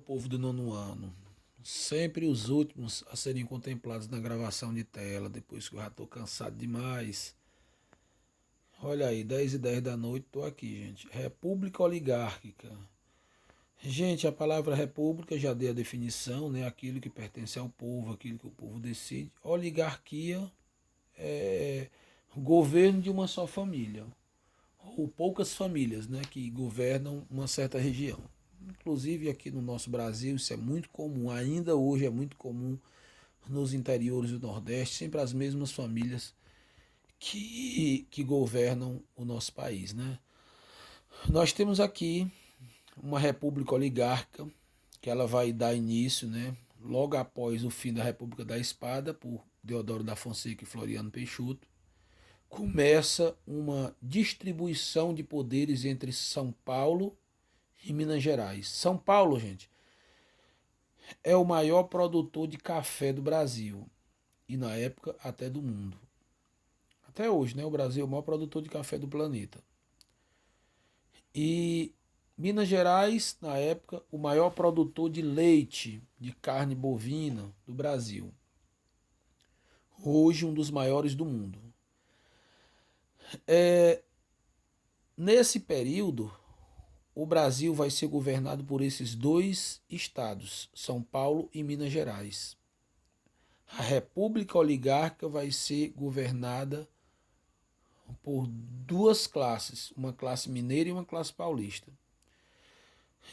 povo do nono ano. Sempre os últimos a serem contemplados na gravação de tela, depois que eu já estou cansado demais. Olha aí, 10h10 da noite, estou aqui, gente. República oligárquica. Gente, a palavra república já dei a definição, né? Aquilo que pertence ao povo, aquilo que o povo decide. Oligarquia é o governo de uma só família, ou poucas famílias, né, que governam uma certa região. Inclusive aqui no nosso Brasil isso é muito comum, ainda hoje é muito comum nos interiores do Nordeste, sempre as mesmas famílias que governam o nosso país. Né? Nós temos aqui uma república oligárquica, que ela vai dar início, né, logo após o fim da República da Espada, por Deodoro da Fonseca e Floriano Peixoto. Começa uma distribuição de poderes entre São Paulo e Minas Gerais. São Paulo, gente, é o maior produtor de café do Brasil e na época até do mundo. Até hoje, né, o Brasil é o maior produtor de café do planeta. E Minas Gerais, na época, o maior produtor de leite, de carne bovina do Brasil. Hoje, um dos maiores do mundo. Nesse período, o Brasil vai ser governado por esses dois estados, São Paulo e Minas Gerais. A República Oligárquica vai ser governada por duas classes, uma classe mineira e uma classe paulista.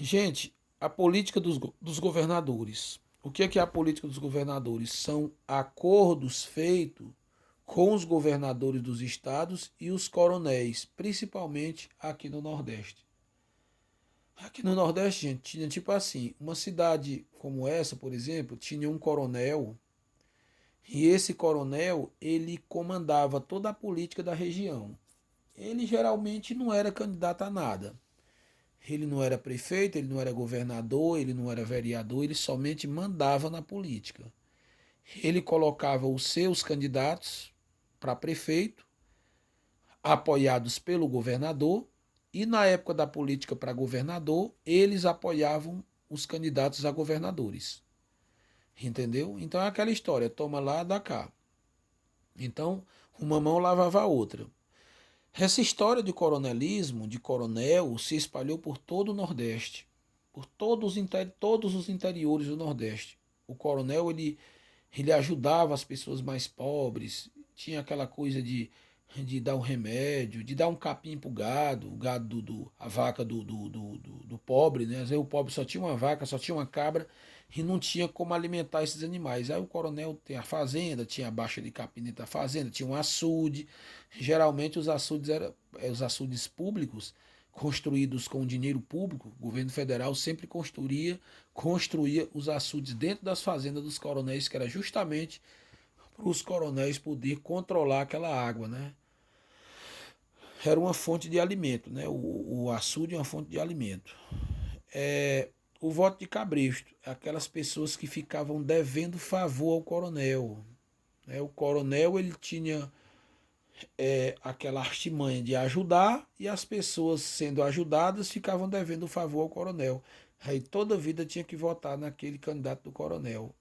Gente, a política dos governadores. O que é a política dos governadores? São acordos feitos com os governadores dos estados e os coronéis, principalmente aqui no Nordeste. Aqui no Nordeste, gente, tinha tipo assim, uma cidade como essa, por exemplo, tinha um coronel, e esse coronel, ele comandava toda a política da região. Ele geralmente não era candidato a nada. Ele não era prefeito, ele não era governador, ele não era vereador, ele somente mandava na política. Ele colocava os seus candidatos para prefeito, apoiados pelo governador, e na época da política para governador, eles apoiavam os candidatos a governadores. Entendeu? Então é aquela história, toma lá, dá cá. Então, uma mão lavava a outra. Essa história de coronelismo, de coronel, se espalhou por todo o Nordeste, por todos os interiores do Nordeste. O coronel, ele ajudava as pessoas mais pobres, tinha aquela coisa de dar um remédio, de dar um capim pro gado, o gado a vaca do pobre, né? Às vezes o pobre só tinha uma vaca, só tinha uma cabra e não tinha como alimentar esses animais. Aí o coronel tem a fazenda, tinha a baixa de capim dentro da fazenda, tinha um açude. Geralmente os açudes eram os açudes públicos, construídos com dinheiro público. O governo federal sempre construía os açudes dentro das fazendas dos coronéis, que era justamente para os coronéis poder controlar aquela água, né? Era uma fonte de alimento, né? O açude é uma fonte de alimento. O voto de cabresto, aquelas pessoas que ficavam devendo favor ao coronel. Né? O coronel, ele tinha aquela artimanha de ajudar, e as pessoas sendo ajudadas ficavam devendo favor ao coronel. Aí toda vida tinha que votar naquele candidato do coronel.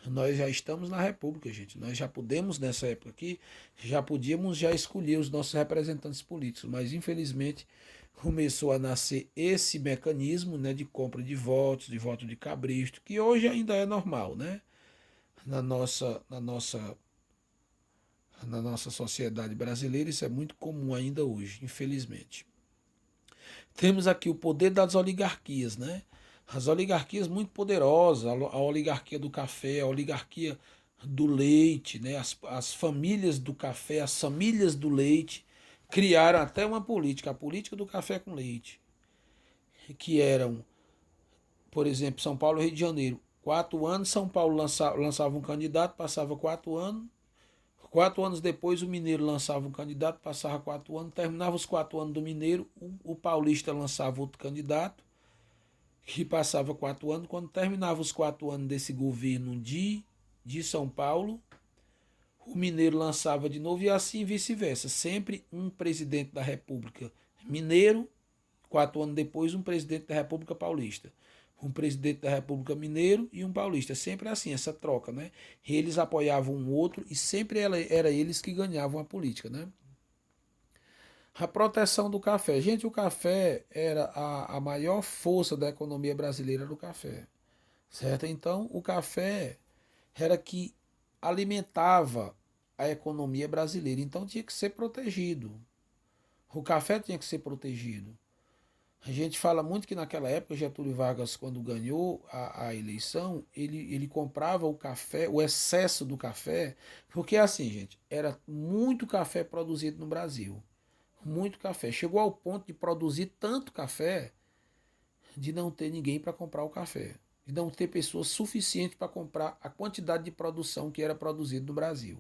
Nós já estamos na República, gente. Nós já podemos, nessa época aqui, já podíamos já escolher os nossos representantes políticos, mas infelizmente começou a nascer esse mecanismo, né, de compra de votos, de voto de cabresto, que hoje ainda é normal, né? Na nossa, na nossa, na nossa sociedade brasileira, isso é muito comum ainda hoje, infelizmente. Temos aqui o poder das oligarquias, né? As oligarquias muito poderosas, a oligarquia do café, a oligarquia do leite, né? As famílias do café, as famílias do leite, criaram até uma política, a política do café com leite, que eram, por exemplo, São Paulo e Rio de Janeiro. 4 anos, São Paulo lançava um candidato, passava 4 anos. 4 anos depois, o Mineiro lançava um candidato, passava 4 anos, terminava os 4 anos do Mineiro, o Paulista lançava outro candidato, que passava 4 anos. Quando terminava os 4 anos desse governo de São Paulo, o Mineiro lançava de novo, e assim vice-versa. Sempre um presidente da República Mineiro, 4 anos depois, um presidente da República Paulista. um presidente da República mineiro e um paulista. Sempre assim, essa troca, né? Eles apoiavam um outro e sempre era eles que ganhavam a política, né? A proteção do café. Gente, o café era a maior força da economia brasileira do café, certo? Então, o café era que alimentava a economia brasileira. Então, tinha que ser protegido. O café tinha que ser protegido. A gente fala muito que naquela época, Getúlio Vargas, quando ganhou a eleição, ele comprava o café, o excesso do café, porque assim, gente, era muito café produzido no Brasil. Muito café. Chegou ao ponto de produzir tanto café de não ter ninguém para comprar o café. De não ter pessoas suficientes para comprar a quantidade de produção que era produzida no Brasil.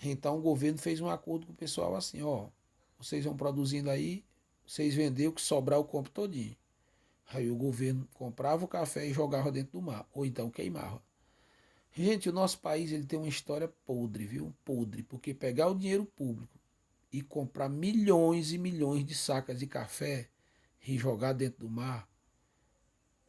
Então o governo fez um acordo com o pessoal assim, ó, vocês vão produzindo aí, vocês vendem o que sobrar eu compro todinho. Aí o governo comprava o café e jogava dentro do mar, ou então queimava. Gente, o nosso país ele tem uma história podre, viu? Podre, porque pegar o dinheiro público e comprar milhões e milhões de sacas de café e jogar dentro do mar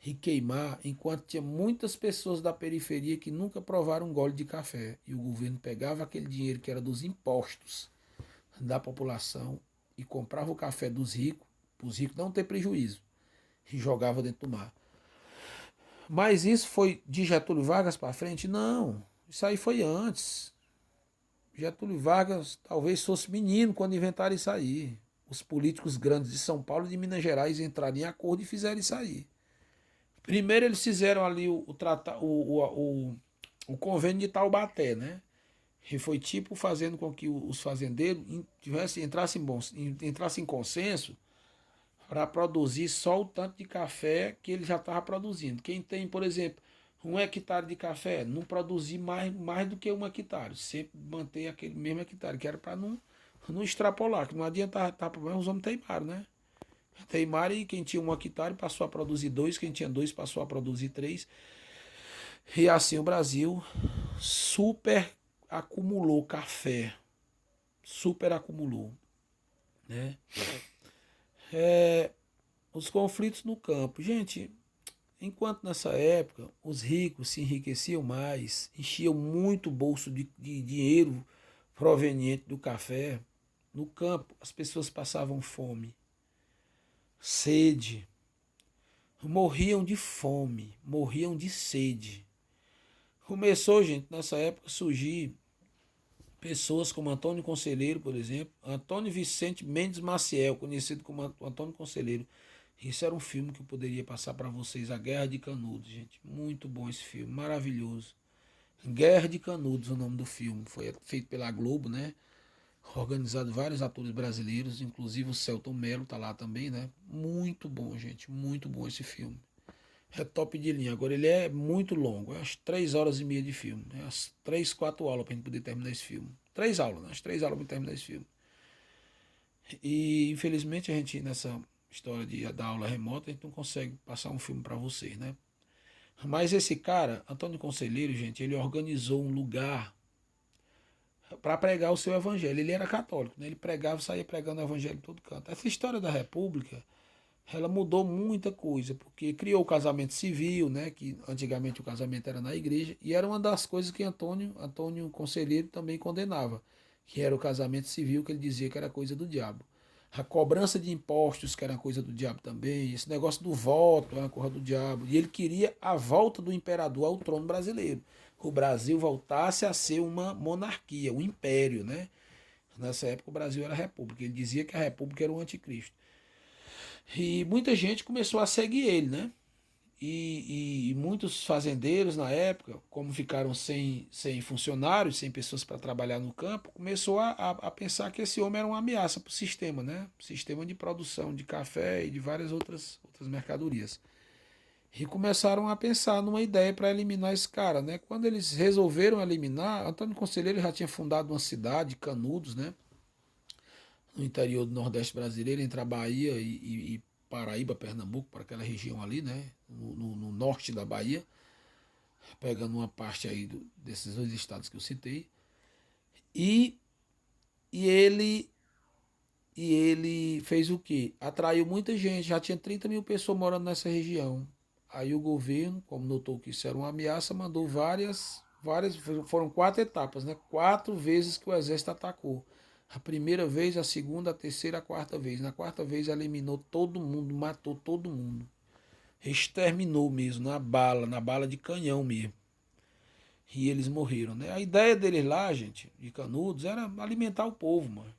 e queimar, enquanto tinha muitas pessoas da periferia que nunca provaram um gole de café. E o governo pegava aquele dinheiro que era dos impostos da população e comprava o café dos ricos, para os ricos não ter prejuízo, e jogava dentro do mar. Mas isso foi de Getúlio Vargas para frente? Não, isso aí foi antes. Getúlio Vargas talvez fosse menino quando inventaram isso aí. Os políticos grandes de São Paulo e de Minas Gerais entraram em acordo e fizeram isso aí. Primeiro eles fizeram ali o convênio de Taubaté, né? E foi tipo fazendo com que os fazendeiros entrassem em consenso para produzir só o tanto de café que ele já estava produzindo. Quem tem, por exemplo, 1 hectare de café, não produzir mais do que 1 hectare. Sempre manter aquele mesmo hectare, que era para não extrapolar, que não adianta tá, os homens teimaram, né? Teimaram e quem tinha 1 hectare passou a produzir dois, quem tinha dois passou a produzir três. E assim o Brasil super acumulou café. Super acumulou, né? É, os conflitos no campo. Gente, enquanto nessa época os ricos se enriqueciam mais, enchiam muito o bolso de dinheiro proveniente do café, no campo as pessoas passavam fome, sede, morriam de fome, morriam de sede. Começou, gente, nessa época a surgir pessoas como Antônio Conselheiro, por exemplo, Antônio Vicente Mendes Maciel, conhecido como Antônio Conselheiro. Isso era um filme que eu poderia passar para vocês, A Guerra de Canudos, gente. Muito bom esse filme, maravilhoso. Guerra de Canudos, o nome do filme. Foi feito pela Globo, né? Organizado vários atores brasileiros, inclusive o Selton Mello tá lá também, né? Muito bom, gente. Muito bom esse filme. É top de linha. Agora ele é muito longo, é umas 3 horas e meia de filme. É umas 3, 4 aulas pra gente poder terminar esse filme. 3 aulas, né? As 3 aulas pra terminar esse filme. E infelizmente a gente, nessa história da aula remota, a gente não consegue passar um filme para vocês, né? Mas esse cara, Antônio Conselheiro, gente, ele organizou um lugar para pregar o seu evangelho. Ele era católico, né? Ele pregava, saía pregando o evangelho em todo canto. Essa história da República, ela mudou muita coisa, porque criou o casamento civil, né? Que antigamente o casamento era na igreja, e era uma das coisas que Antônio Conselheiro também condenava, que era o casamento civil, que ele dizia que era coisa do diabo. A cobrança de impostos, que era coisa do diabo também, esse negócio do voto era coisa do diabo. E ele queria a volta do imperador ao trono brasileiro. O Brasil voltasse a ser uma monarquia, um império, né? Nessa época o Brasil era república. Ele dizia que a república era o anticristo. E muita gente começou a seguir ele, né? E muitos fazendeiros na época, como ficaram sem funcionários, sem pessoas para trabalhar no campo, começou a pensar que esse homem era uma ameaça para o sistema, né? Sistema de produção de café e de várias outras mercadorias. E começaram a pensar numa ideia para eliminar esse cara, né? Quando eles resolveram eliminar, Antônio Conselheiro já tinha fundado uma cidade, Canudos, né? No interior do Nordeste brasileiro, entre a Bahia e Paraíba, Pernambuco, para aquela região ali, né? No norte da Bahia, pegando uma parte aí desses dois estados que eu citei. E, e ele ele fez o quê? Atraiu muita gente, já tinha 30 mil pessoas morando nessa região. Aí o governo, como notou que isso era uma ameaça, mandou foram 4 etapas, né? 4 vezes que o exército atacou. A primeira vez, a segunda, a terceira, a quarta vez. Na quarta vez eliminou todo mundo, matou todo mundo. Exterminou mesmo, na bala de canhão mesmo. E eles morreram, né? A ideia deles lá, gente, de Canudos, era alimentar o povo, mano.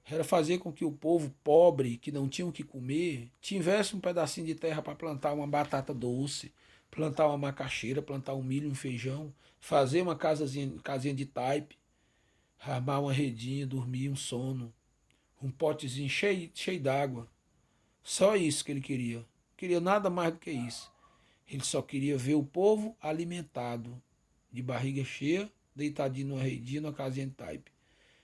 Era fazer com que o povo pobre, que não tinha o que comer, tivesse um pedacinho de terra para plantar uma batata doce, plantar uma macaxeira, plantar um milho, um feijão, fazer uma casinha de taipe, armar uma redinha, dormir um sono, um potezinho cheio d'água. Só isso que ele queria. Queria nada mais do que isso. Ele só queria ver o povo alimentado, de barriga cheia, deitadinho numa redinha, numa casinha de taipe.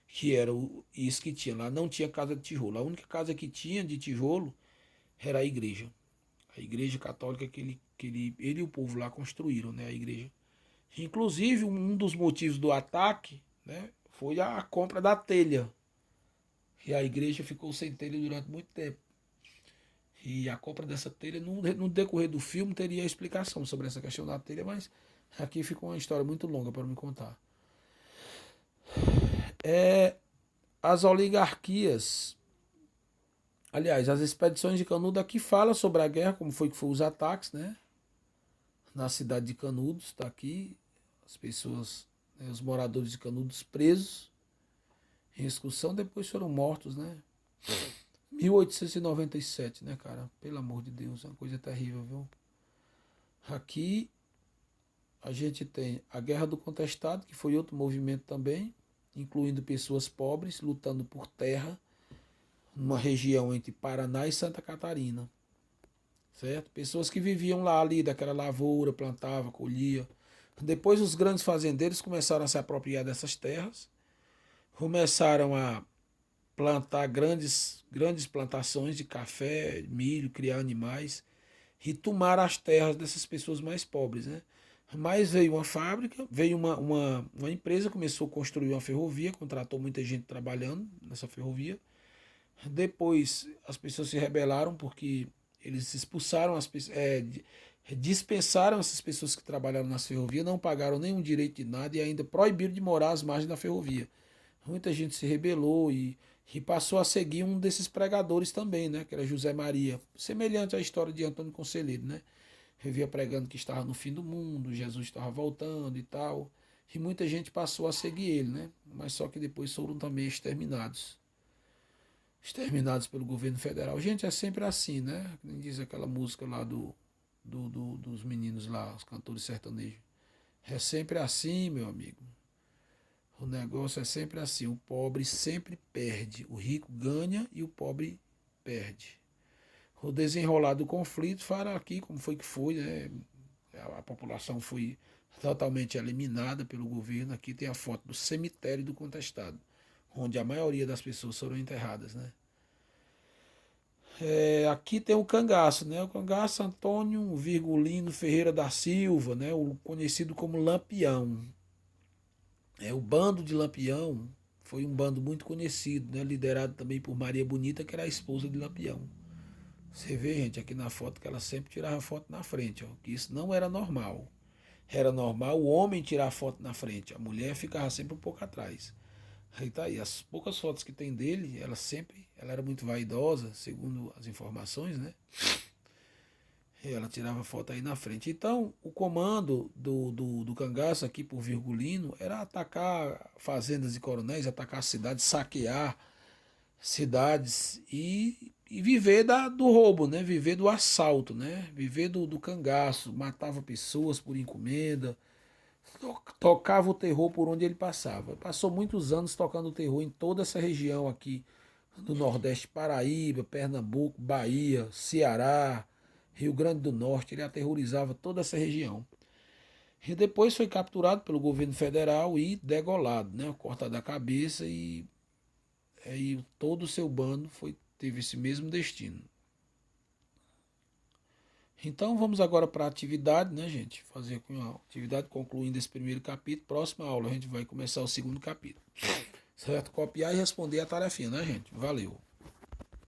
Que era isso que tinha. Lá não tinha casa de tijolo. A única casa que tinha de tijolo era a igreja. A igreja católica ele e o povo lá construíram, né, a igreja. Inclusive, um dos motivos do ataque, né, foi a compra da telha. E a igreja ficou sem telha durante muito tempo. E a compra dessa telha, no decorrer do filme, teria explicação sobre essa questão da telha, mas aqui ficou uma história muito longa para me contar. As oligarquias, aliás, as expedições de Canudos aqui falam sobre a guerra, como foi que foram os ataques, né? Na cidade de Canudos, está aqui, as pessoas, né, os moradores de Canudos presos em execução, depois foram mortos, né? 1897, né, cara? Pelo amor de Deus, é uma coisa terrível, viu? Aqui a gente tem a Guerra do Contestado, que foi outro movimento também, incluindo pessoas pobres lutando por terra, numa região entre Paraná e Santa Catarina, certo? Pessoas que viviam lá ali daquela lavoura, plantava, colhia. Depois os grandes fazendeiros começaram a se apropriar dessas terras, começaram a plantar grandes plantações de café, milho, criar animais e tomar as terras dessas pessoas mais pobres, né? Mas veio uma fábrica, veio uma empresa, começou a construir uma ferrovia, contratou muita gente trabalhando nessa ferrovia. Depois as pessoas se rebelaram porque eles expulsaram dispensaram essas pessoas que trabalharam nas ferrovias, não pagaram nenhum direito de nada e ainda proibiram de morar às margens da ferrovia. Muita gente se rebelou e passou a seguir um desses pregadores também, né? Que era José Maria, semelhante à história de Antônio Conselheiro, né? Vivia pregando que estava no fim do mundo, Jesus estava voltando e tal. E muita gente passou a seguir ele, né? Mas só que depois foram também exterminados pelo governo federal. Gente, é sempre assim, né? Nem diz aquela música lá dos meninos lá, os cantores sertanejos. É sempre assim, meu amigo. O negócio é sempre assim. O pobre sempre perde. O rico ganha e o pobre perde. O desenrolar do conflito fala aqui como foi que foi, né? A população foi totalmente eliminada pelo governo. Aqui tem a foto do cemitério do contestado, onde a maioria das pessoas foram enterradas, né? Aqui tem o cangaço, né? O cangaço Antônio Virgulino Ferreira da Silva, né? O conhecido como Lampião. O bando de Lampião foi um bando muito conhecido, né? Liderado também por Maria Bonita, que era a esposa de Lampião. Você vê, gente, aqui na foto que ela sempre tirava foto na frente, ó, que isso não era normal. Era normal o homem tirar foto na frente, a mulher ficava sempre um pouco atrás. Aí tá aí, as poucas fotos que tem dele, ela era muito vaidosa, segundo as informações, né? E ela tirava foto aí na frente. Então, o comando do cangaço aqui por Virgulino era atacar fazendas e coronéis, atacar cidades, saquear cidades e viver do roubo, né? Viver do assalto, né? Viver do cangaço, matava pessoas por encomenda, tocava o terror por onde ele passava. Passou muitos anos tocando o terror em toda essa região aqui do Nordeste, Paraíba, Pernambuco, Bahia, Ceará, Rio Grande do Norte. Ele aterrorizava toda essa região. E depois foi capturado pelo governo federal e degolado, né? Cortado a cabeça e aí todo o seu bando teve esse mesmo destino. Então vamos agora para a atividade, né, gente? Fazer a atividade concluindo esse primeiro capítulo. Próxima aula a gente vai começar o segundo capítulo. Certo? Copiar e responder a tarefinha, né, gente? Valeu.